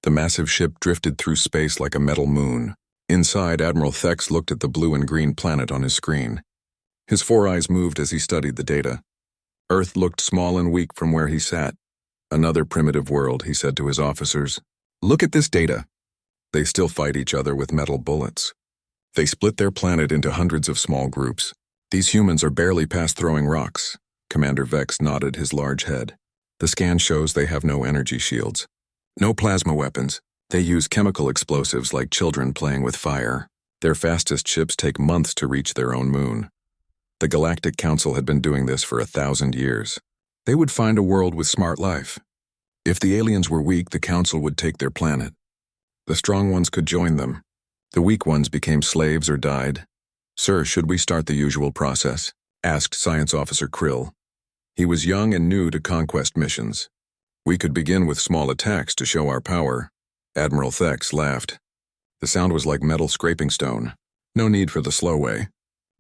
The massive ship drifted through space like a metal moon. Inside, Admiral Thex looked at the blue and green planet on his screen. His four eyes moved as he studied the data. Earth looked small and weak from where he sat. Another primitive world, he said to his officers. Look at this data. They still fight each other with metal bullets. They split their planet into hundreds of small groups. These humans are barely past throwing rocks. Commander Vex nodded his large head. The scan shows they have no energy shields. No plasma weapons. They use chemical explosives like children playing with fire. Their fastest ships take months to reach their own moon. The Galactic Council had been doing this for 1,000 years. They would find a world with smart life. If the aliens were weak, the Council would take their planet. The strong ones could join them. The weak ones became slaves or died. Sir, should we start the usual process? Asked Science Officer Krill. He was young and new to conquest missions. We could begin with small attacks to show our power. Admiral Thex laughed. The sound was like metal scraping stone. No need for the slow way.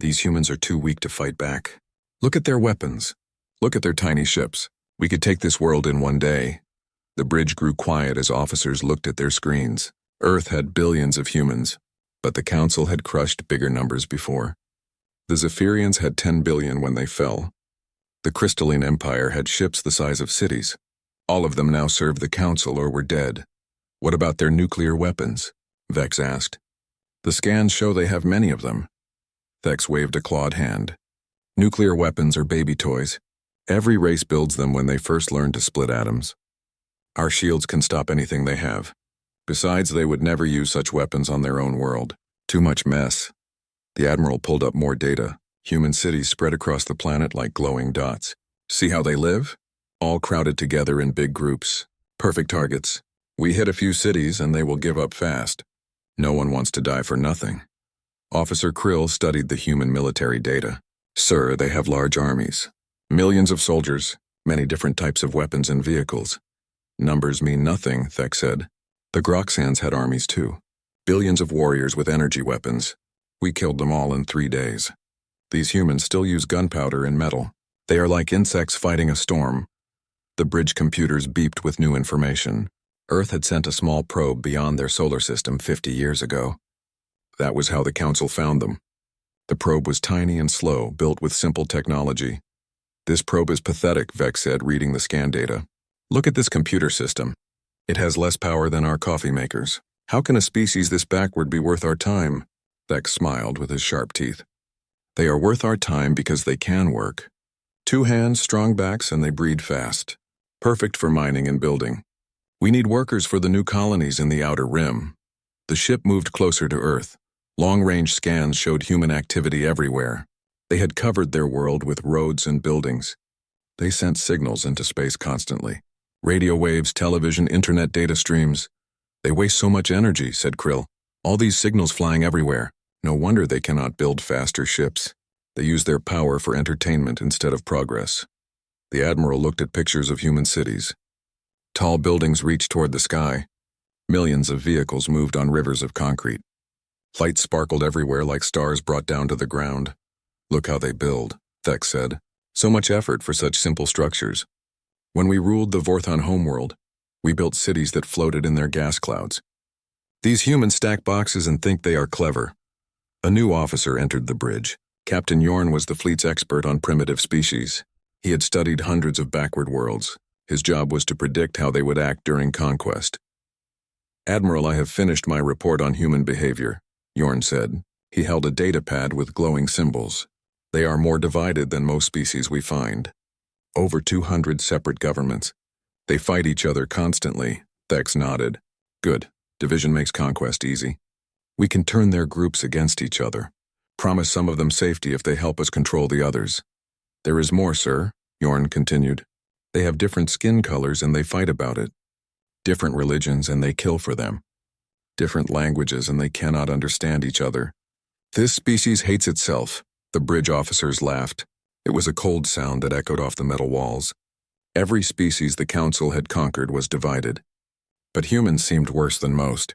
These humans are too weak to fight back. Look at their weapons. Look at their tiny ships. We could take this world in one day. The bridge grew quiet as officers looked at their screens. Earth had billions of humans, but the Council had crushed bigger numbers before. The Zephyrians had 10 billion when they fell. The Crystalline Empire had ships the size of cities. All of them now served the Council or were dead. What about their nuclear weapons? Vex asked. The scans show they have many of them. Thex waved a clawed hand. Nuclear weapons are baby toys. Every race builds them when they first learn to split atoms. Our shields can stop anything they have. Besides, they would never use such weapons on their own world. Too much mess. The Admiral pulled up more data. Human cities spread across the planet like glowing dots. See how they live? All crowded together in big groups. Perfect targets. We hit a few cities and they will give up fast. No one wants to die for nothing. Officer Krill studied the human military data. Sir, they have large armies. Millions of soldiers, many different types of weapons and vehicles. Numbers mean nothing, Thex said. The Groxans had armies too. Billions of warriors with energy weapons. We killed them all in 3 days. These humans still use gunpowder and metal. They are like insects fighting a storm. The bridge computers beeped with new information. Earth had sent a small probe beyond their solar system 50 years ago. That was how the Council found them. The probe was tiny and slow, built with simple technology. This probe is pathetic, Vex said, reading the scan data. Look at this computer system. It has less power than our coffee makers. How can a species this backward be worth our time? Vex smiled with his sharp teeth. They are worth our time because they can work. 2 hands, strong backs, and they breed fast. Perfect for mining and building. We need workers for the new colonies in the outer rim. The ship moved closer to Earth. Long-range scans showed human activity everywhere. They had covered their world with roads and buildings. They sent signals into space constantly. Radio waves, television, internet data streams. They waste so much energy, said Krill. All these signals flying everywhere. No wonder they cannot build faster ships. They use their power for entertainment instead of progress. The Admiral looked at pictures of human cities. Tall buildings reached toward the sky. Millions of vehicles moved on rivers of concrete. Lights sparkled everywhere like stars brought down to the ground. Look how they build, Thex said. So much effort for such simple structures. When we ruled the Vorthon homeworld, we built cities that floated in their gas clouds. These humans stack boxes and think they are clever. A new officer entered the bridge. Captain Yorn was the fleet's expert on primitive species. He had studied hundreds of backward worlds. His job was to predict how they would act during conquest. Admiral, I have finished my report on human behavior, Yorn said. He held a data pad with glowing symbols. They are more divided than most species we find. Over 200 separate governments. They fight each other constantly. Thex nodded. Good. Division makes conquest easy. We can turn their groups against each other. Promise some of them safety if they help us control the others. There is more, sir, Yorn continued. They have different skin colors and they fight about it. Different religions and they kill for them. Different languages and they cannot understand each other. This species hates itself. The bridge officers laughed. It was a cold sound that echoed off the metal walls. Every species the Council had conquered was divided. But humans seemed worse than most.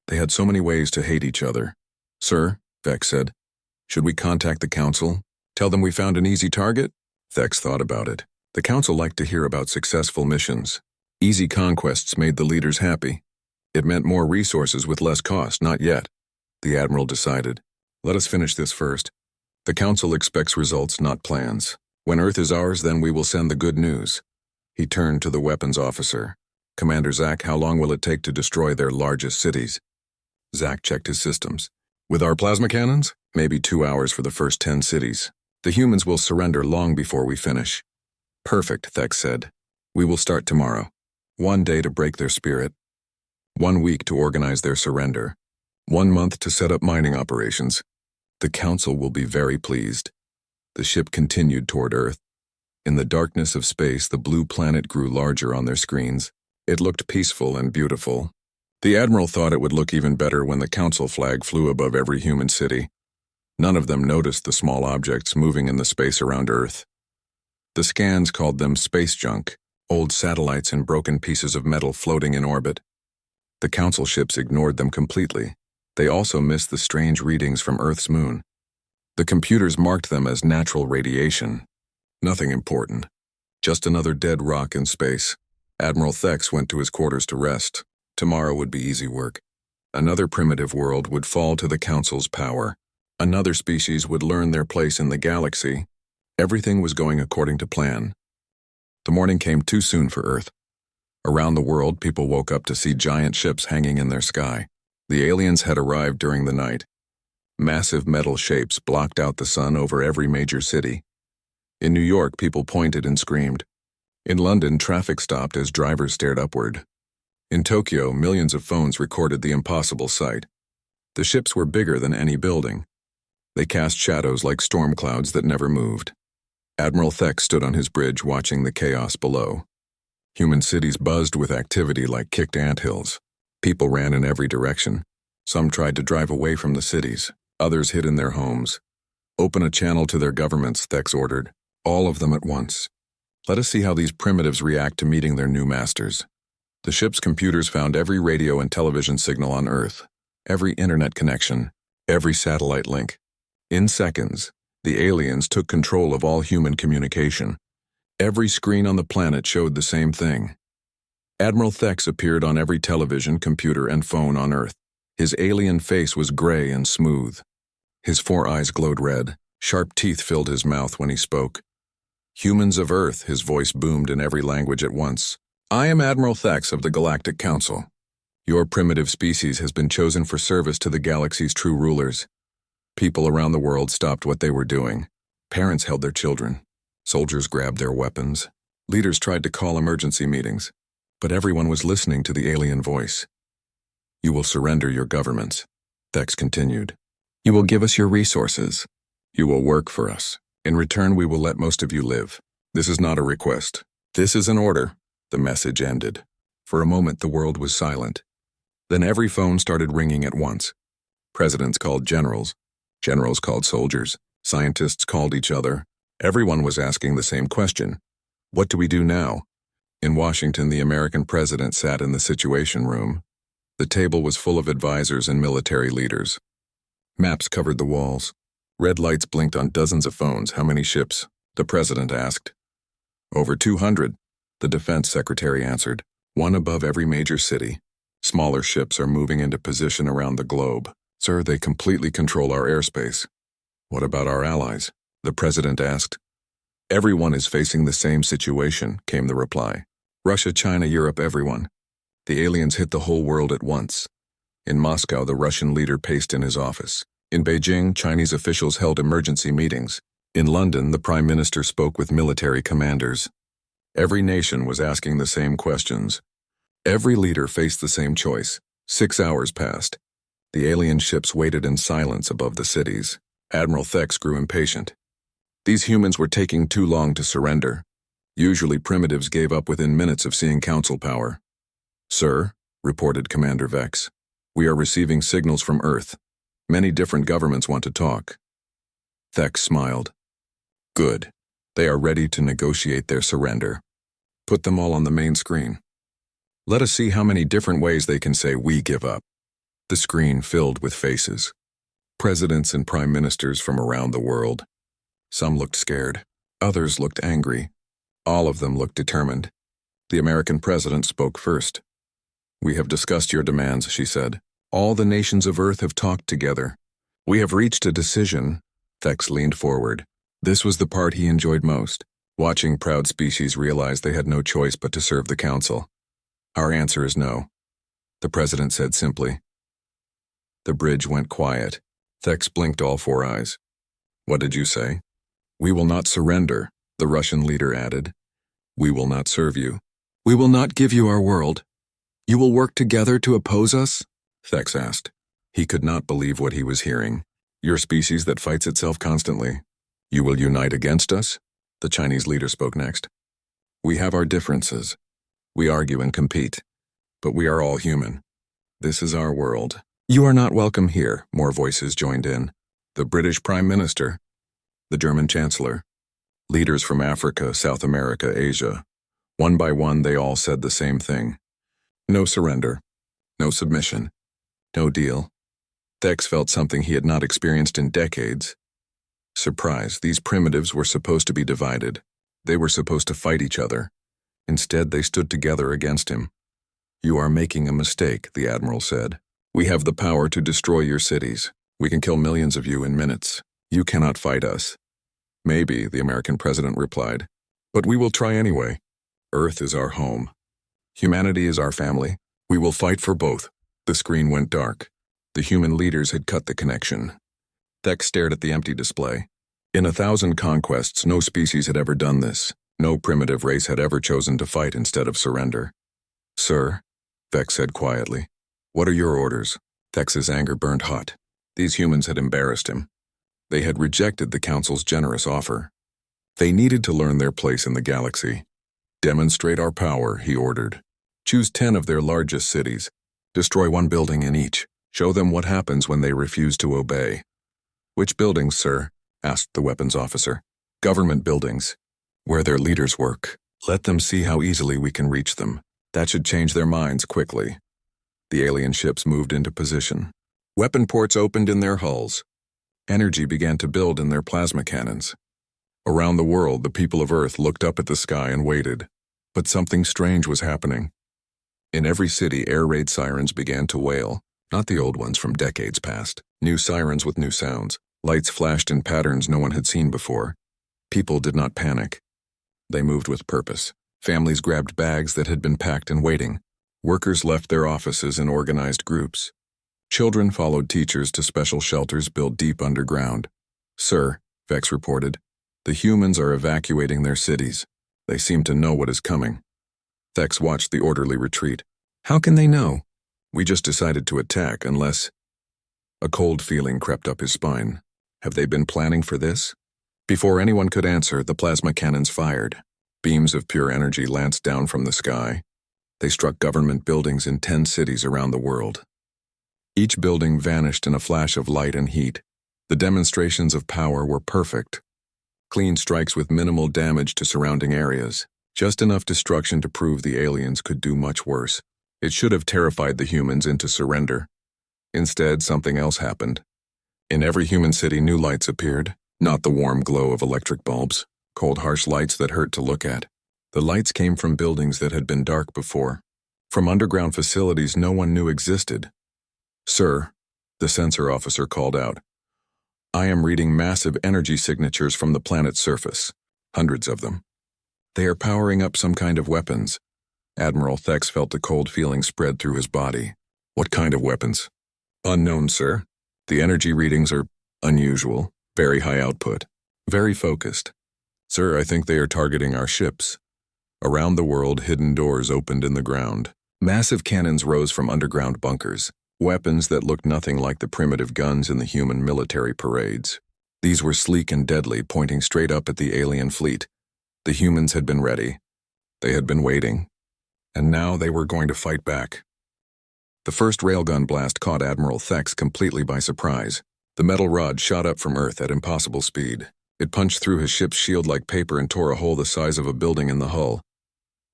They had so many ways to hate each other. Sir, Vex said, should we contact the Council? Tell them we found an easy target? Vex thought about it. The Council liked to hear about successful missions. Easy conquests made the leaders happy. It meant more resources with less cost, not yet. The Admiral decided. Let us finish this first. The Council expects results, not plans. When Earth is ours, then we will send the good news. He turned to the weapons officer. Commander Zach, how long will it take to destroy their largest cities? Zach checked his systems. With our plasma cannons? Maybe 2 hours for the first 10 cities. The humans will surrender long before we finish. Perfect, Thex said. We will start tomorrow. 1 day to break their spirit. 1 week to organize their surrender. 1 month to set up mining operations. The Council will be very pleased. The ship continued toward Earth. In the darkness of space, the blue planet grew larger on their screens. It looked peaceful and beautiful. The Admiral thought it would look even better when the Council flag flew above every human city. None of them noticed the small objects moving in the space around Earth. The scans called them space junk, old satellites and broken pieces of metal floating in orbit. The Council ships ignored them completely. They also missed the strange readings from Earth's moon. The computers marked them as natural radiation. Nothing important. Just another dead rock in space. Admiral Thex went to his quarters to rest. Tomorrow would be easy work. Another primitive world would fall to the Council's power. Another species would learn their place in the galaxy. Everything was going according to plan. The morning came too soon for Earth. Around the world, people woke up to see giant ships hanging in their sky. The aliens had arrived during the night. Massive metal shapes blocked out the sun over every major city. In New York, people pointed and screamed. In London, traffic stopped as drivers stared upward. In Tokyo, millions of phones recorded the impossible sight. The ships were bigger than any building. They cast shadows like storm clouds that never moved. Admiral Thex stood on his bridge watching the chaos below. Human cities buzzed with activity like kicked anthills. People ran in every direction. Some tried to drive away from the cities. Others hid in their homes. Open a channel to their governments, Thex ordered. All of them at once. Let us see how these primitives react to meeting their new masters. The ship's computers found every radio and television signal on Earth, every internet connection, every satellite link. In seconds, the aliens took control of all human communication. Every screen on the planet showed the same thing. Admiral Thex appeared on every television, computer, and phone on Earth. His alien face was gray and smooth. His 4 eyes glowed red. Sharp teeth filled his mouth when he spoke. Humans of Earth, his voice boomed in every language at once. I am Admiral Thex of the Galactic Council. Your primitive species has been chosen for service to the galaxy's true rulers. People around the world stopped what they were doing. Parents held their children. Soldiers grabbed their weapons. Leaders tried to call emergency meetings. But everyone was listening to the alien voice. You will surrender your governments, Thex continued. You will give us your resources. You will work for us. In return, we will let most of you live. This is not a request. This is an order. The message ended. For a moment, the world was silent. Then every phone started ringing at once. Presidents called generals. Generals called soldiers. Scientists called each other. Everyone was asking the same question. What do we do now? In Washington, the American president sat in the Situation Room. The table was full of advisors and military leaders. Maps covered the walls. Red lights blinked on dozens of phones. How many ships? The president asked. Over 200, the defense secretary answered. 1 above every major city. Smaller ships are moving into position around the globe. Sir, they completely control our airspace. What about our allies? The president asked. Everyone is facing the same situation, came the reply. Russia, China, Europe, everyone. The aliens hit the whole world at once. In Moscow, the Russian leader paced in his office. In Beijing, Chinese officials held emergency meetings. In London, the Prime Minister spoke with military commanders. Every nation was asking the same questions. Every leader faced the same choice. 6 hours passed. The alien ships waited in silence above the cities. Admiral Thex grew impatient. These humans were taking too long to surrender. Usually primitives gave up within minutes of seeing council power. Sir, reported Commander Vex, we are receiving signals from Earth. Many different governments want to talk. Thex smiled. Good. They are ready to negotiate their surrender. Put them all on the main screen. Let us see how many different ways they can say we give up. The screen filled with faces. Presidents and prime ministers from around the world. Some looked scared. Others looked angry. All of them looked determined. The American president spoke first. "We have discussed your demands," she said. "All the nations of Earth have talked together. We have reached a decision." Thex leaned forward. This was the part he enjoyed most, watching proud species realize they had no choice but to serve the Council. "Our answer is no," the president said simply. The bridge went quiet. Thex blinked all four eyes. "What did you say?" "We will not surrender," the Russian leader added. "We will not serve you. We will not give you our world. You will work together to oppose us?" Thex asked. He could not believe what he was hearing. "Your species that fights itself constantly. You will unite against us?" The Chinese leader spoke next. "We have our differences. We argue and compete. But we are all human. This is our world. You are not welcome here," more voices joined in. The British Prime Minister, the German Chancellor, leaders from Africa, South America, Asia. One by one, they all said the same thing. No surrender. No submission. No deal. Thex felt something he had not experienced in decades. Surprise, these primitives were supposed to be divided. They were supposed to fight each other. Instead, they stood together against him. "You are making a mistake," the Admiral said. "We have the power to destroy your cities. We can kill millions of you in minutes. You cannot fight us." "Maybe," the American president replied. "But we will try anyway. Earth is our home. Humanity is our family. We will fight for both." The screen went dark. The human leaders had cut the connection. Thex stared at the empty display. In 1,000 conquests, no species had ever done this. No primitive race had ever chosen to fight instead of surrender. "Sir," Thex said quietly. "What are your orders?" Thex's anger burned hot. These humans had embarrassed him. They had rejected the Council's generous offer. They needed to learn their place in the galaxy. "Demonstrate our power," he ordered. "Choose 10 of their largest cities. Destroy 1 building in each. Show them what happens when they refuse to obey." "Which buildings, sir?" asked the weapons officer. "Government buildings, where their leaders work. Let them see how easily we can reach them. That should change their minds quickly." The alien ships moved into position. Weapon ports opened in their hulls. Energy began to build in their plasma cannons. Around the world, the people of Earth looked up at the sky and waited. But something strange was happening. In every city, air raid sirens began to wail, not the old ones from decades past. New sirens with new sounds. Lights flashed in patterns no one had seen before. People did not panic. They moved with purpose. Families grabbed bags that had been packed and waiting. Workers left their offices in organized groups. Children followed teachers to special shelters built deep underground. "Sir," Vex reported, "the humans are evacuating their cities. They seem to know what is coming." Vex watched the orderly retreat. "How can they know?" "We just decided to attack unless—" A cold feeling crept up his spine. Have they been planning for this? Before anyone could answer, the plasma cannons fired. Beams of pure energy lanced down from the sky. They struck government buildings in 10 cities around the world. Each building vanished in a flash of light and heat. The demonstrations of power were perfect. Clean strikes with minimal damage to surrounding areas. Just enough destruction to prove the aliens could do much worse. It should have terrified the humans into surrender. Instead, something else happened. In every human city, new lights appeared. Not the warm glow of electric bulbs. Cold, harsh lights that hurt to look at. The lights came from buildings that had been dark before. From underground facilities no one knew existed. "Sir," the sensor officer called out, "I am reading massive energy signatures from the planet's surface. Hundreds of them. They are powering up some kind of weapons." Admiral Thex felt a cold feeling spread through his body. "What kind of weapons?" "Unknown, sir. The energy readings are unusual, very high output, very focused. Sir, I think they are targeting our ships." Around the world, hidden doors opened in the ground. Massive cannons rose from underground bunkers, weapons that looked nothing like the primitive guns in the human military parades. These were sleek and deadly, pointing straight up at the alien fleet. The humans had been ready. They had been waiting. And now they were going to fight back. The first railgun blast caught Admiral Thex completely by surprise. The metal rod shot up from Earth at impossible speed. It punched through his ship's shield like paper and tore a hole the size of a building in the hull.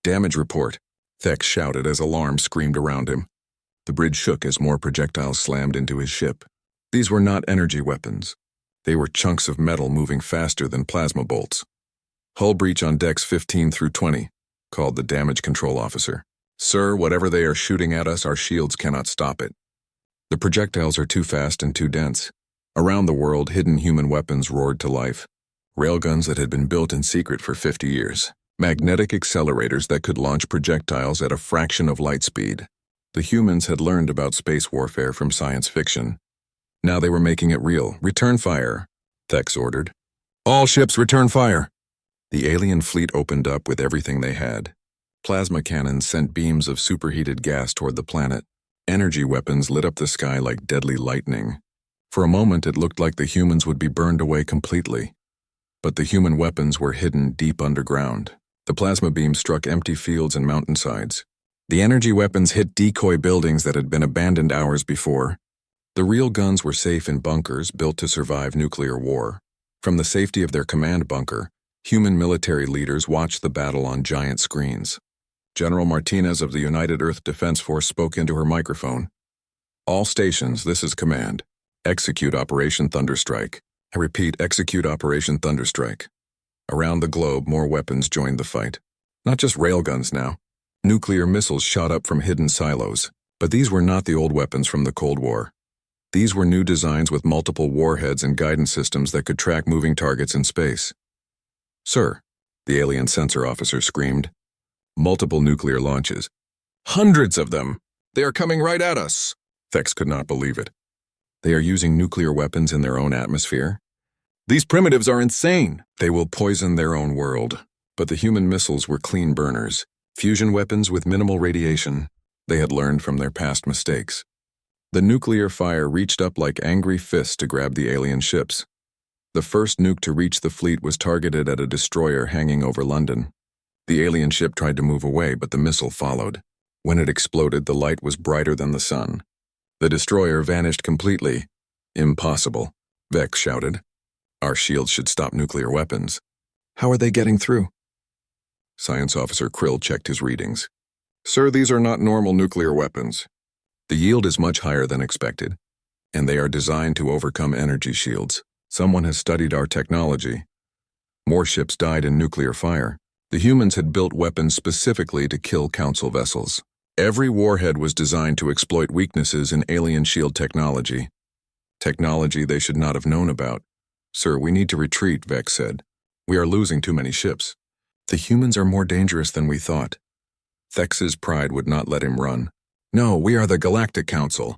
"Damage report," Thex shouted as alarm screamed around him. The bridge shook as more projectiles slammed into his ship. These were not energy weapons. They were chunks of metal moving faster than plasma bolts. "Hull breach on decks 15 through 20, called the damage control officer. Sir, whatever they are shooting at us, our shields cannot stop it. The projectiles are too fast and too dense. Around the world, hidden human weapons roared to life. Railguns that had been built in secret for 50 years. Magnetic accelerators that could launch projectiles at a fraction of light speed. The humans had learned about space warfare from science fiction. Now they were making it real. Return fire, Thex ordered. All ships return fire. The alien fleet opened up with everything they had. Plasma cannons sent beams of superheated gas toward the planet. Energy weapons lit up the sky like deadly lightning. For a moment, it looked like the humans would be burned away completely. But the human weapons were hidden deep underground. The plasma beams struck empty fields and mountainsides. The energy weapons hit decoy buildings that had been abandoned hours before. The real guns were safe in bunkers built to survive nuclear war. From the safety of their command bunker, human military leaders watched the battle on giant screens. General Martinez of the United Earth Defense Force spoke into her microphone. All stations, this is command. Execute Operation Thunderstrike. I repeat, execute Operation Thunderstrike. Around the globe, more weapons joined the fight. Not just railguns now. Nuclear missiles shot up from hidden silos. But these were not the old weapons from the Cold War. These were new designs with multiple warheads and guidance systems that could track moving targets in space. Sir, the alien sensor officer screamed. Multiple nuclear launches. Hundreds of them! They are coming right at us! Thex could not believe it. They are using nuclear weapons in their own atmosphere? These primitives are insane! They will poison their own world. But the human missiles were clean burners. Fusion weapons with minimal radiation. They had learned from their past mistakes. The nuclear fire reached up like angry fists to grab the alien ships. The first nuke to reach the fleet was targeted at a destroyer hanging over London. The alien ship tried to move away, but the missile followed. When it exploded, the light was brighter than the sun. The destroyer vanished completely. Impossible, Vex shouted. Our shields should stop nuclear weapons. How are they getting through? Science Officer Krill checked his readings. Sir, these are not normal nuclear weapons. The yield is much higher than expected, and they are designed to overcome energy shields. Someone has studied our technology. More ships died in nuclear fire. The humans had built weapons specifically to kill Council vessels. Every warhead was designed to exploit weaknesses in alien shield technology. Technology they should not have known about. Sir, we need to retreat, Vex said. We are losing too many ships. The humans are more dangerous than we thought. Thex's pride would not let him run. No, we are the Galactic Council.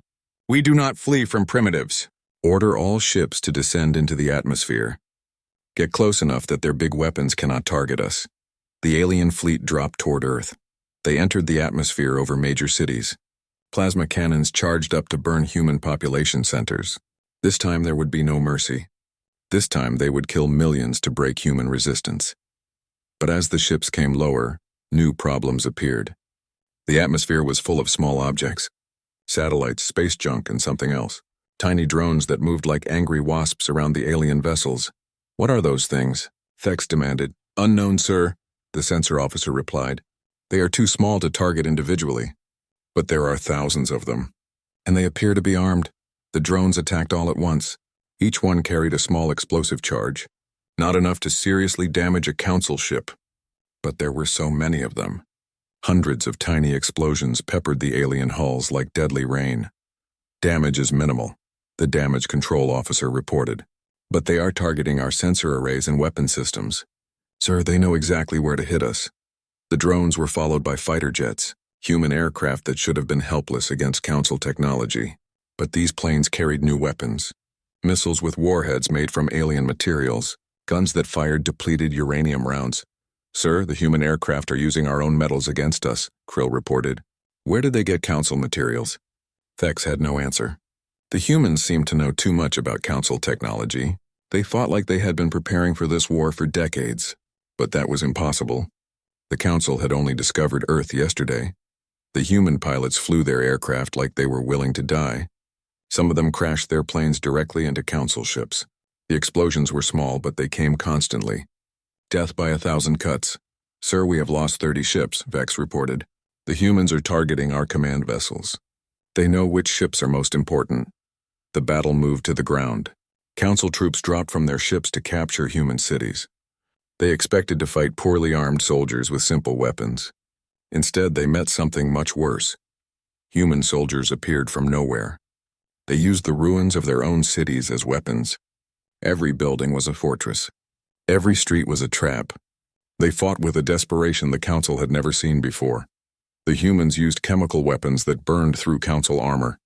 We do not flee from primitives. Order all ships to descend into the atmosphere. Get close enough that their big weapons cannot target us. The alien fleet dropped toward Earth. They entered the atmosphere over major cities. Plasma cannons charged up to burn human population centers. This time there would be no mercy. This time they would kill millions to break human resistance. But as the ships came lower, new problems appeared. The atmosphere was full of small objects. Satellites, space junk, and something else. Tiny drones that moved like angry wasps around the alien vessels. What are those things? Thex demanded. Unknown, sir, the sensor officer replied. They are too small to target individually. But there are thousands of them. And they appear to be armed. The drones attacked all at once. Each one carried a small explosive charge. Not enough to seriously damage a council ship. But there were so many of them. Hundreds of tiny explosions peppered the alien hulls like deadly rain. Damage is minimal, the damage control officer reported. But they are targeting our sensor arrays and weapon systems. Sir, they know exactly where to hit us. The drones were followed by fighter jets, human aircraft that should have been helpless against council technology. But these planes carried new weapons. Missiles with warheads made from alien materials, guns that fired depleted uranium rounds. Sir, the human aircraft are using our own metals against us, Krill reported. Where did they get council materials? Thex had no answer. The humans seemed to know too much about council technology. They fought like they had been preparing for this war for decades. But that was impossible. The council had only discovered Earth yesterday. The human pilots flew their aircraft like they were willing to die. Some of them crashed their planes directly into council ships. The explosions were small, but they came constantly. Death by 1,000 cuts. Sir, we have lost 30 ships, Vex reported. The humans are targeting our command vessels. They know which ships are most important. The battle moved to the ground. Council troops dropped from their ships to capture human cities. They expected to fight poorly armed soldiers with simple weapons. Instead, they met something much worse. Human soldiers appeared from nowhere. They used the ruins of their own cities as weapons. Every building was a fortress. Every street was a trap. They fought with a desperation the Council had never seen before. The humans used chemical weapons that burned through Council armor.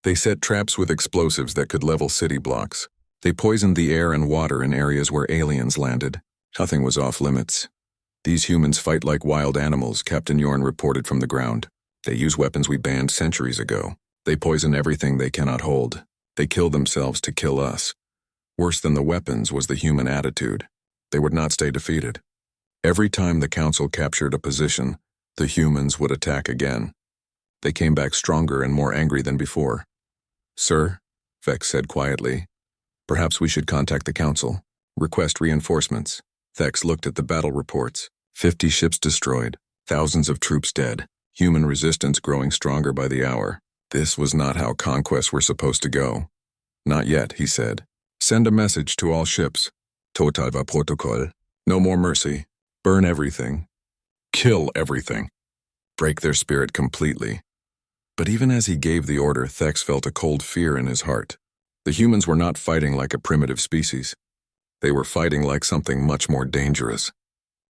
They set traps with explosives that could level city blocks. They poisoned the air and water in areas where aliens landed. Nothing was off limits. These humans fight like wild animals, Captain Yorn reported from the ground. They use weapons we banned centuries ago. They poison everything they cannot hold. They kill themselves to kill us. Worse than the weapons was the human attitude. They would not stay defeated. Every time the Council captured a position, the humans would attack again. They came back stronger and more angry than before. "Sir," Vex said quietly, "perhaps we should contact the Council. Request reinforcements." Vex looked at the battle reports. 50 ships destroyed, thousands of troops dead, human resistance growing stronger by the hour. This was not how conquests were supposed to go. "Not yet," he said. "Send a message to all ships. Total va protocol. No more mercy. Burn everything. Kill everything. Break their spirit completely." But even as he gave the order, Thex felt a cold fear in his heart. The humans were not fighting like a primitive species. They were fighting like something much more dangerous.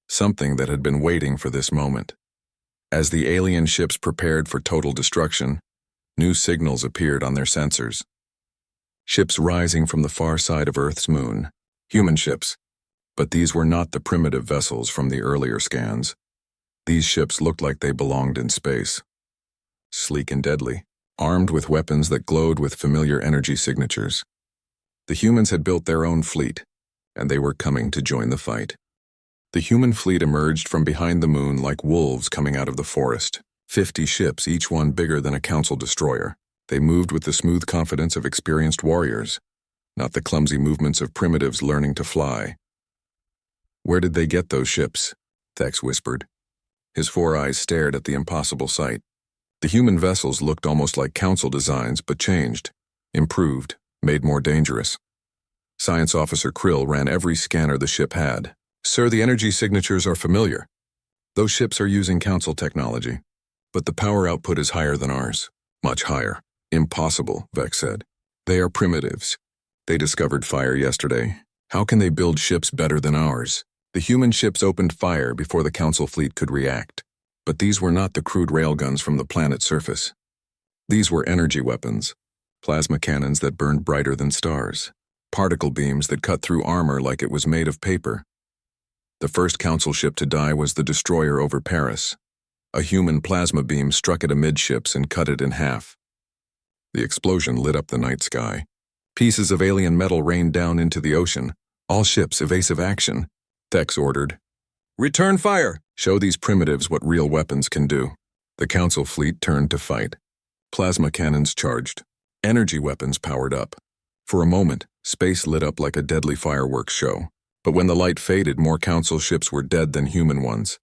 Something that had been waiting for this moment. As the alien ships prepared for total destruction, new signals appeared on their sensors. Ships rising from the far side of Earth's moon. Human ships. But these were not the primitive vessels from the earlier scans. These ships looked like they belonged in space. Sleek and deadly, armed with weapons that glowed with familiar energy signatures. The humans had built their own fleet, and they were coming to join the fight. The human fleet emerged from behind the moon like wolves coming out of the forest. 50 ships, each one bigger than a Council destroyer. They moved with the smooth confidence of experienced warriors, not the clumsy movements of primitives learning to fly. "Where did they get those ships?" Thex whispered. His 4 eyes stared at the impossible sight. The human vessels looked almost like Council designs, but changed, improved, made more dangerous. Science Officer Krill ran every scanner the ship had. "Sir, the energy signatures are familiar. Those ships are using Council technology, but the power output is higher than ours. Much higher." "Impossible," Vex said. "They are primitives. They discovered fire yesterday. How can they build ships better than ours?" The human ships opened fire before the Council fleet could react. But these were not the crude railguns from the planet's surface. These were energy weapons, plasma cannons that burned brighter than stars, particle beams that cut through armor like it was made of paper. The first Council ship to die was the destroyer over Paris. A human plasma beam struck it amidships and cut it in half. The explosion lit up the night sky. Pieces of alien metal rained down into the ocean. "All ships, evasive action," Thex ordered. "Return fire! Show these primitives what real weapons can do." The Council fleet turned to fight. Plasma cannons charged. Energy weapons powered up. For a moment, space lit up like a deadly fireworks show. But when the light faded, more Council ships were dead than human ones.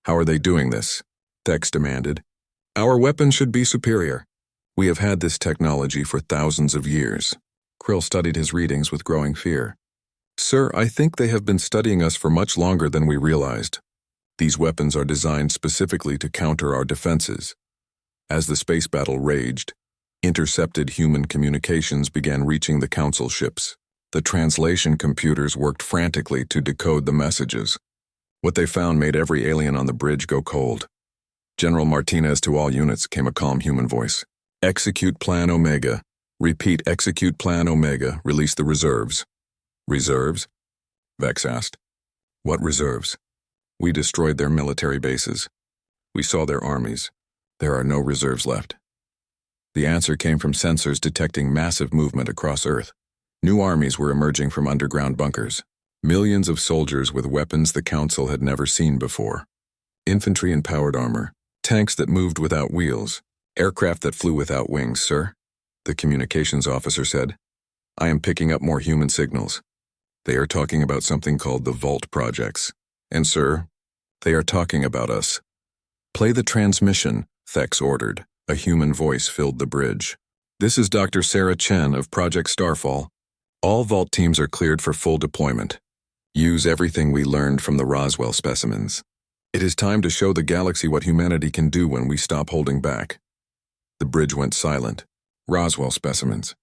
"How are they doing this?" Thex demanded. "Our weapons should be superior. We have had this technology for thousands of years." Krill studied his readings with growing fear. "Sir, I think they have been studying us for much longer than we realized. These weapons are designed specifically to counter our defenses." As the space battle raged, intercepted human communications began reaching the Council ships. The translation computers worked frantically to decode the messages. What they found made every alien on the bridge go cold. "General Martinez to all units," came a calm human voice. "Execute Plan Omega. Repeat, execute Plan Omega. Release the reserves." "Reserves?" Vex asked. "What reserves?" "We destroyed their military bases. We saw their armies. There are no reserves left." The answer came from sensors detecting massive movement across Earth. New armies were emerging from underground bunkers. Millions of soldiers with weapons the Council had never seen before. Infantry in powered armor. Tanks that moved without wheels. Aircraft that flew without wings, sir. The communications officer said. "I am picking up more human signals. They are talking about something called the Vault projects. And sir, they are talking about us." "Play the transmission," Thex ordered. A human voice filled the bridge. "This is Dr. Sarah Chen of Project Starfall. All Vault teams are cleared for full deployment. Use everything we learned from the Roswell specimens." It is time to show the galaxy what humanity can do when we stop holding back. The bridge went silent. Roswell specimens.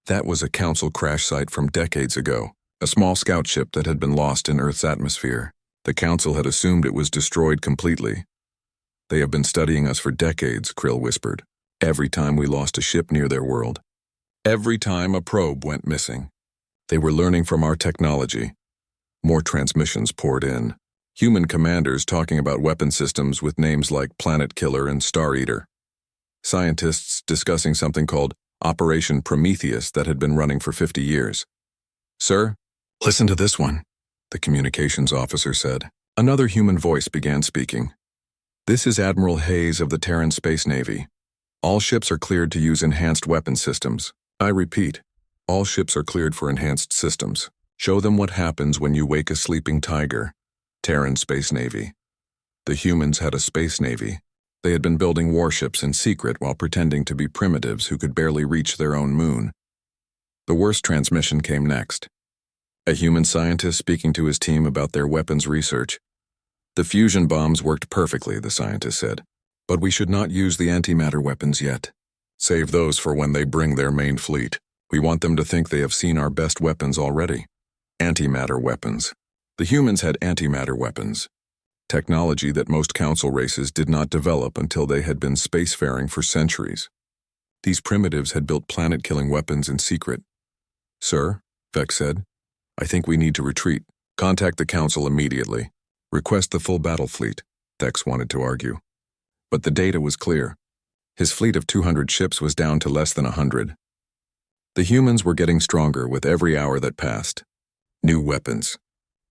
That was a council crash site from decades ago, a small scout ship that had been lost in Earth's atmosphere. The council had assumed it was destroyed completely. They have been studying us for decades, Krill whispered. Every time we lost a ship near their world. Every time a probe went missing. They were learning from our technology. More transmissions poured in. Human commanders talking about weapon systems with names like Planet Killer and Star Eater. Scientists discussing something called Operation Prometheus that had been running for 50 years. Sir, listen to this one, the communications officer said. Another human voice began speaking. This is Admiral Hayes of the Terran Space Navy. All ships are cleared to use enhanced weapon systems. I repeat, all ships are cleared for enhanced systems. Show them what happens when you wake a sleeping tiger. Terran Space Navy. The humans had a space navy. They had been building warships in secret while pretending to be primitives who could barely reach their own moon. The worst transmission came next. A human scientist speaking to his team about their weapons research. The fusion bombs worked perfectly, the scientist said, but we should not use the antimatter weapons yet. Save those for when they bring their main fleet. We want them to think they have seen our best weapons already. Antimatter weapons. The humans had antimatter weapons. Technology that most council races did not develop until they had been spacefaring for centuries. These primitives had built planet-killing weapons in secret. Sir, Vex said, I think we need to retreat. Contact the council immediately. Request the full battle fleet, Vex wanted to argue. But the data was clear. His fleet of 200 ships was down to less than 100. The humans were getting stronger with every hour that passed. New weapons.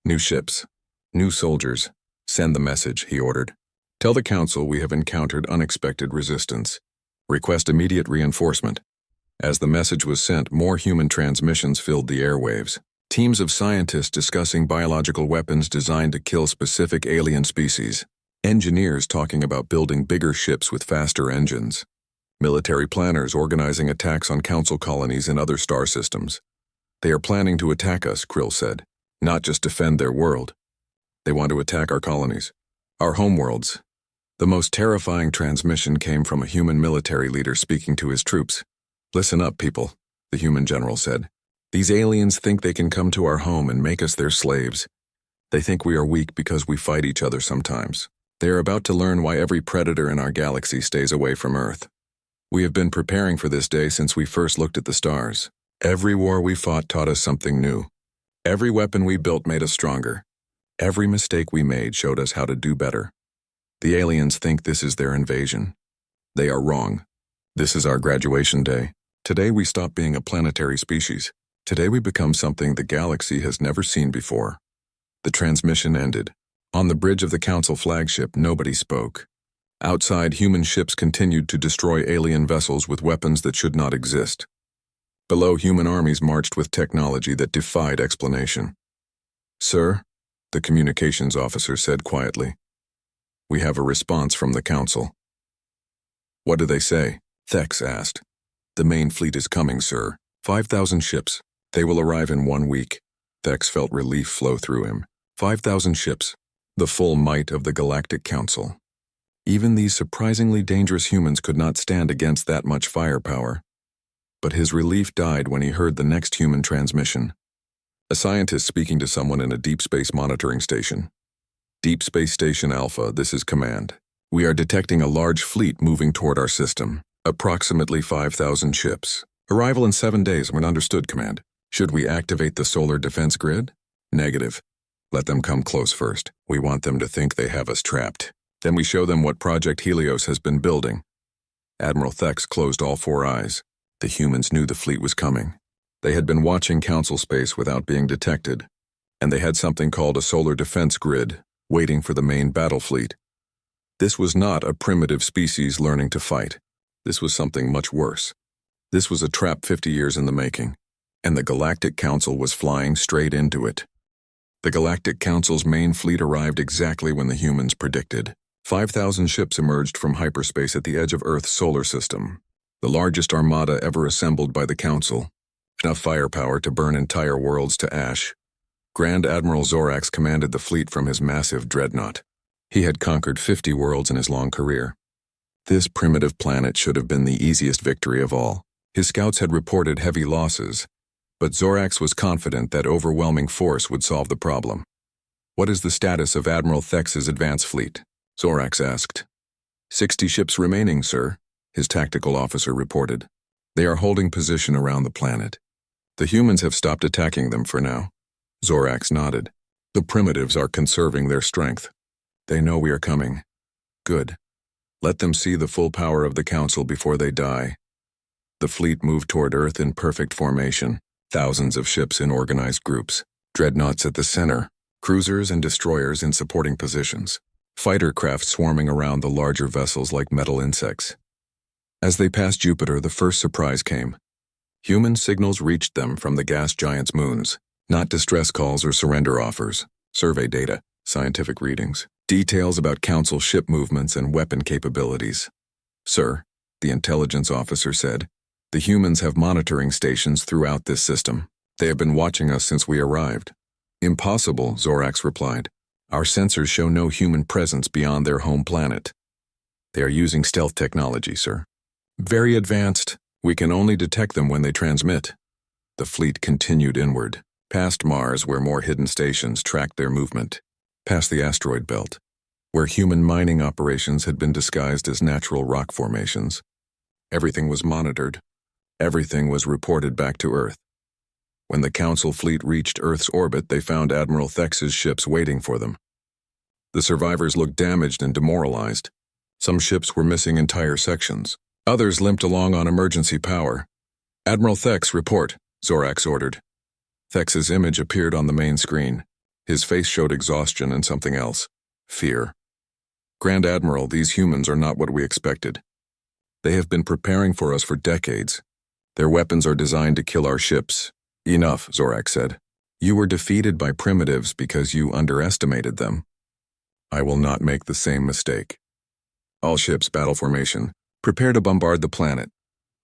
New ships. New soldiers. Send the message, he ordered. Tell the council we have encountered unexpected resistance. Request immediate reinforcement. As the message was sent, more human transmissions filled the airwaves. Teams of scientists discussing biological weapons designed to kill specific alien species. Engineers talking about building bigger ships with faster engines. Military planners organizing attacks on council colonies in other star systems. They are planning to attack us, Krill said, not just defend their world. They want to attack our colonies, our homeworlds. The most terrifying transmission came from a human military leader speaking to his troops. Listen up, people, the human general said. These aliens think they can come to our home and make us their slaves. They think we are weak because we fight each other sometimes. They are about to learn why every predator in our galaxy stays away from Earth. We have been preparing for this day since we first looked at the stars. Every war we fought taught us something new. Every weapon we built made us stronger. Every mistake we made showed us how to do better. The aliens think this is their invasion. They are wrong. This is our graduation day. Today we stop being a planetary species. Today we become something the galaxy has never seen before. The transmission ended. On the bridge of the council flagship, nobody spoke. Outside, human ships continued to destroy alien vessels with weapons that should not exist. Below, human armies marched with technology that defied explanation. Sir, the communications officer said quietly, we have a response from the council. What do they say? Thex asked. The main fleet is coming, sir. 5,000 ships. They will arrive in 1 week. Thex felt relief flow through him. 5,000 ships. The full might of the Galactic Council. Even these surprisingly dangerous humans could not stand against that much firepower. But his relief died when he heard the next human transmission. A scientist speaking to someone in a deep space monitoring station. Deep Space Station Alpha, this is command. We are detecting a large fleet moving toward our system. Approximately 5,000 ships. Arrival in 7 days when understood, command. Should we activate the solar defense grid? Negative. Let them come close first. We want them to think they have us trapped. Then we show them what Project Helios has been building. Admiral Thex closed all 4 eyes. The humans knew the fleet was coming. They had been watching council space without being detected, and they had something called a solar defense grid, waiting for the main battle fleet. This was not a primitive species learning to fight. This was something much worse. This was a trap 50 years in the making, and the Galactic Council was flying straight into it. The Galactic Council's main fleet arrived exactly when the humans predicted. 5,000 ships emerged from hyperspace at the edge of Earth's solar system, the largest armada ever assembled by the Council. Enough firepower to burn entire worlds to ash. Grand Admiral Zorax commanded the fleet from his massive dreadnought. He had conquered 50 worlds in his long career. This primitive planet should have been the easiest victory of all. His scouts had reported heavy losses, but Zorax was confident that overwhelming force would solve the problem. "What is the status of Admiral Thex's advance fleet?" Zorax asked. 60 ships remaining, sir," his tactical officer reported. "They are holding position around the planet. The humans have stopped attacking them for now." Zorax nodded. "The primitives are conserving their strength. They know we are coming. Good. Let them see the full power of the Council before they die." The fleet moved toward Earth in perfect formation, thousands of ships in organized groups, dreadnoughts at the center, cruisers and destroyers in supporting positions, fighter craft swarming around the larger vessels like metal insects. As they passed Jupiter, the first surprise came. Human signals reached them from the gas giant's moons, not distress calls or surrender offers, survey data, scientific readings, details about Council ship movements and weapon capabilities. "Sir," the intelligence officer said, "the humans have monitoring stations throughout this system. They have been watching us since we arrived." "Impossible," Zorax replied. "Our sensors show no human presence beyond their home planet." "They are using stealth technology, sir. Very advanced. We can only detect them when they transmit." The fleet continued inward, past Mars where more hidden stations tracked their movement, past the asteroid belt, where human mining operations had been disguised as natural rock formations. Everything was monitored. Everything was reported back to Earth. When the Council fleet reached Earth's orbit, they found Admiral Thex's ships waiting for them. The survivors looked damaged and demoralized. Some ships were missing entire sections. Others limped along on emergency power. "Admiral Thex, report," Zorax ordered. Thex's image appeared on the main screen. His face showed exhaustion and something else. Fear. "Grand Admiral, these humans are not what we expected. They have been preparing for us for decades. Their weapons are designed to kill our ships." "Enough," Zorax said. "You were defeated by primitives because you underestimated them. I will not make the same mistake. All ships, battle formation. Prepare to bombard the planet."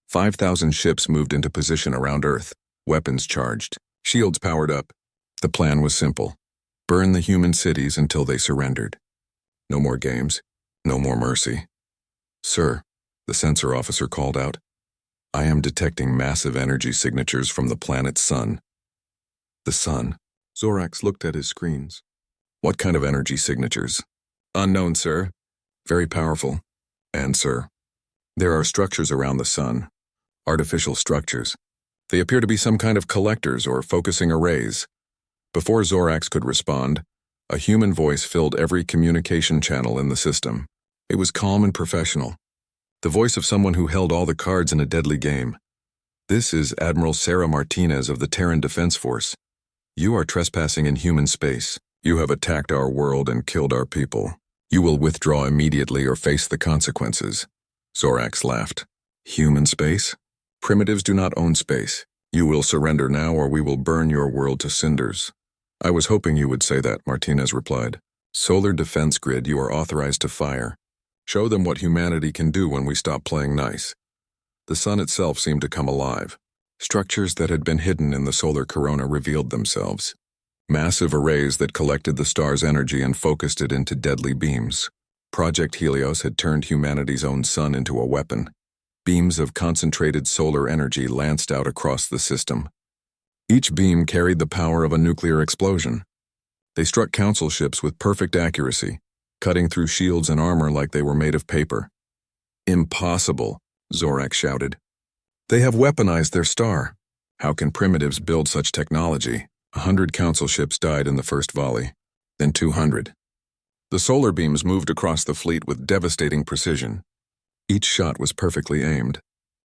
5,000 ships moved into position around Earth, weapons charged, shields powered up. The plan was simple. Burn the human cities until they surrendered. No more games, no more mercy. "Sir," the sensor officer called out, "I am detecting massive energy signatures from the planet's sun." "The sun?" Zorax looked at his screens. "What kind of energy signatures?" "Unknown, sir." "Very powerful." "And, sir?" "There are structures around the sun. Artificial structures. They appear to be some kind of collectors or focusing arrays." Before Zorax could respond, a human voice filled every communication channel in the system. It was calm and professional. The voice of someone who held all the cards in a deadly game. "This is Admiral Sarah Martinez of the Terran Defense Force. You are trespassing in human space. You have attacked our world and killed our people. You will withdraw immediately or face the consequences." Zorax laughed. "Human space? Primitives do not own space. You will surrender now or we will burn your world to cinders." "I was hoping you would say that," Martinez replied. "Solar defense grid, you are authorized to fire. Show them what humanity can do when we stop playing nice." The sun itself seemed to come alive. Structures that had been hidden in the solar corona revealed themselves. Massive arrays that collected the star's energy and focused it into deadly beams. Project Helios had turned humanity's own sun into a weapon. Beams of concentrated solar energy lanced out across the system. Each beam carried the power of a nuclear explosion. They struck Council ships with perfect accuracy, cutting through shields and armor like they were made of paper. "Impossible," Zorax shouted. "They have weaponized their star. How can primitives build such technology?" 100 Council ships died in the first volley, then 200. The solar beams moved across the fleet with devastating precision. Each shot was perfectly aimed.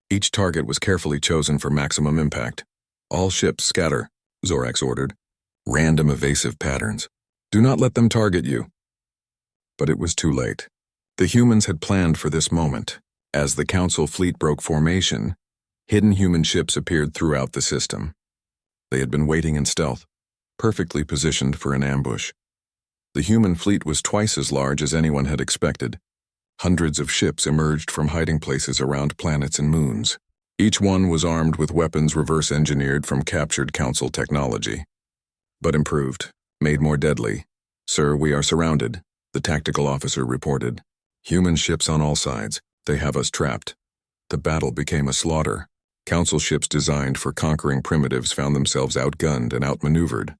Each target was carefully chosen for maximum impact. "All ships scatter," Zorax ordered. "Random evasive patterns. Do not let them target you." But it was too late. The humans had planned for this moment. As the Council fleet broke formation, hidden human ships appeared throughout the system. They had been waiting in stealth, perfectly positioned for an ambush. The human fleet was twice as large as anyone had expected. Hundreds of ships emerged from hiding places around planets and moons. Each one was armed with weapons reverse-engineered from captured Council technology. But improved, made more deadly. "Sir, we are surrounded," the tactical officer reported. Human ships on all sides. They have us trapped. The battle became a slaughter. Council ships designed for conquering primitives found themselves outgunned and outmaneuvered.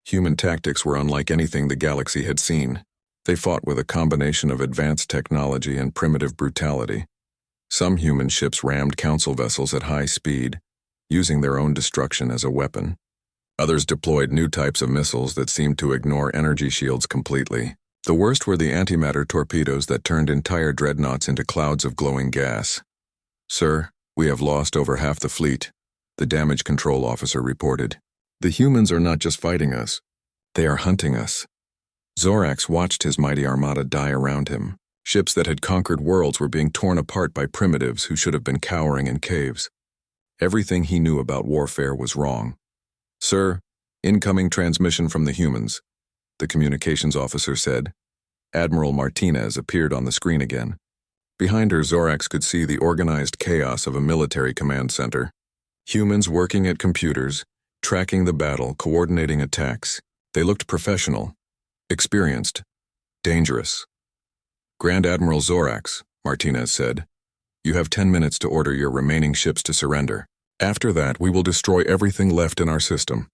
Human tactics were unlike anything the galaxy had seen. They fought with a combination of advanced technology and primitive brutality. Some human ships rammed council vessels at high speed, using their own destruction as a weapon. Others deployed new types of missiles that seemed to ignore energy shields completely. The worst were the antimatter torpedoes that turned entire dreadnoughts into clouds of glowing gas. "Sir, we have lost over half the fleet," the damage control officer reported. "The humans are not just fighting us, they are hunting us." Zorax watched his mighty armada die around him. Ships that had conquered worlds were being torn apart by primitives who should have been cowering in caves. Everything he knew about warfare was wrong. "Sir, incoming transmission from the humans," the communications officer said. Admiral Martinez appeared on the screen again. Behind her, Zorax could see the organized chaos of a military command center. Humans working at computers, tracking the battle, coordinating attacks. They looked professional, experienced, dangerous. "Grand Admiral Zorax," Martinez said, "you have 10 minutes to order your remaining ships to surrender. After that, we will destroy everything left in our system."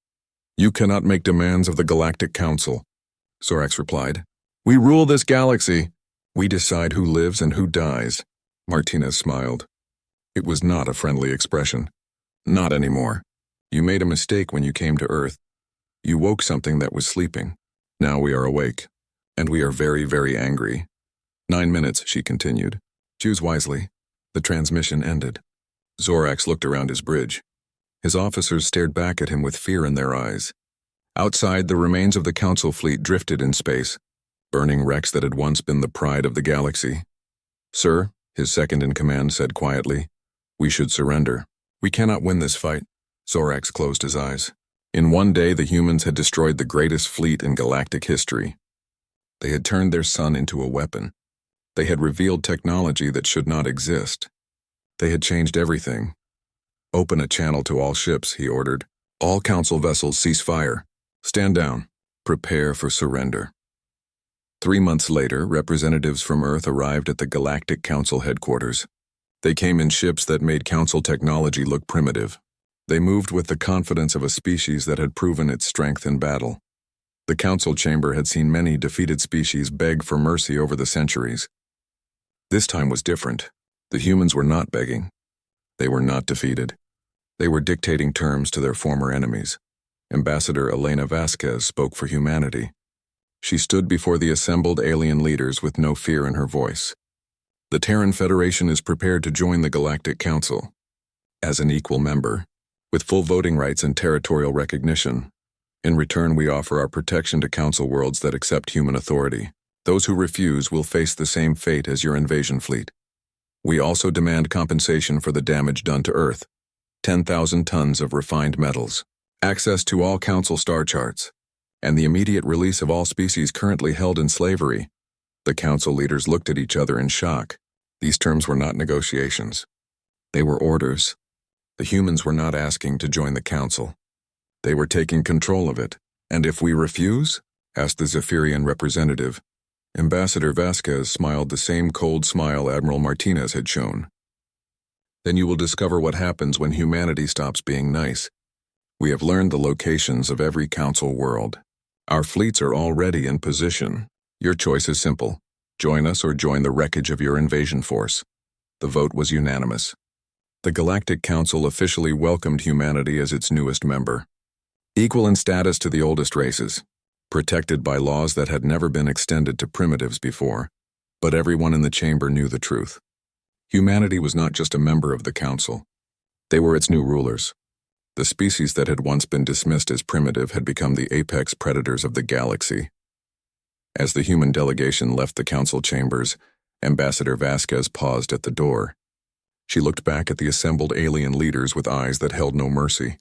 "You cannot make demands of the Galactic Council," Zorax replied. "We rule this galaxy. We decide who lives and who dies." Martinez smiled. It was not a friendly expression. "Not anymore. You made a mistake when you came to Earth. You woke something that was sleeping. Now we are awake, and we are very, very angry." 9 minutes, she continued. "Choose wisely." The transmission ended. Zorax looked around his bridge. His officers stared back at him with fear in their eyes. Outside, the remains of the Council fleet drifted in space, burning wrecks that had once been the pride of the galaxy. "Sir," his second-in-command said quietly, "we should surrender. We cannot win this fight." Zorax closed his eyes. In one day, the humans had destroyed the greatest fleet in galactic history. They had turned their sun into a weapon. They had revealed technology that should not exist. They had changed everything. "Open a channel to all ships," he ordered. "All Council vessels cease fire. Stand down. Prepare for surrender." 3 months later, representatives from Earth arrived at the Galactic Council headquarters. They came in ships that made Council technology look primitive. They moved with the confidence of a species that had proven its strength in battle. The Council chamber had seen many defeated species beg for mercy over the centuries. This time was different. The humans were not begging. They were not defeated. They were dictating terms to their former enemies. Ambassador Elena Vasquez spoke for humanity. She stood before the assembled alien leaders with no fear in her voice. "The Terran Federation is prepared to join the Galactic Council as an equal member, with full voting rights and territorial recognition. In return, we offer our protection to Council worlds that accept human authority. Those who refuse will face the same fate as your invasion fleet. We also demand compensation for the damage done to Earth. 10,000 tons of refined metals, access to all Council star charts, and the immediate release of all species currently held in slavery." The Council leaders looked at each other in shock. These terms were not negotiations. They were orders. The humans were not asking to join the Council. They were taking control of it. "And if we refuse?" asked the Zephyrian representative. Ambassador Vasquez smiled the same cold smile Admiral Martinez had shown. "Then you will discover what happens when humanity stops being nice. We have learned the locations of every Council world. Our fleets are already in position. Your choice is simple. Join us or join the wreckage of your invasion force." The vote was unanimous. The Galactic Council officially welcomed humanity as its newest member. Equal in status to the oldest races, protected by laws that had never been extended to primitives before, but everyone in the chamber knew the truth. Humanity was not just a member of the Council. They were its new rulers. The species that had once been dismissed as primitive had become the apex predators of the galaxy. As the human delegation left the Council chambers, Ambassador Vasquez paused at the door. She looked back at the assembled alien leaders with eyes that held no mercy.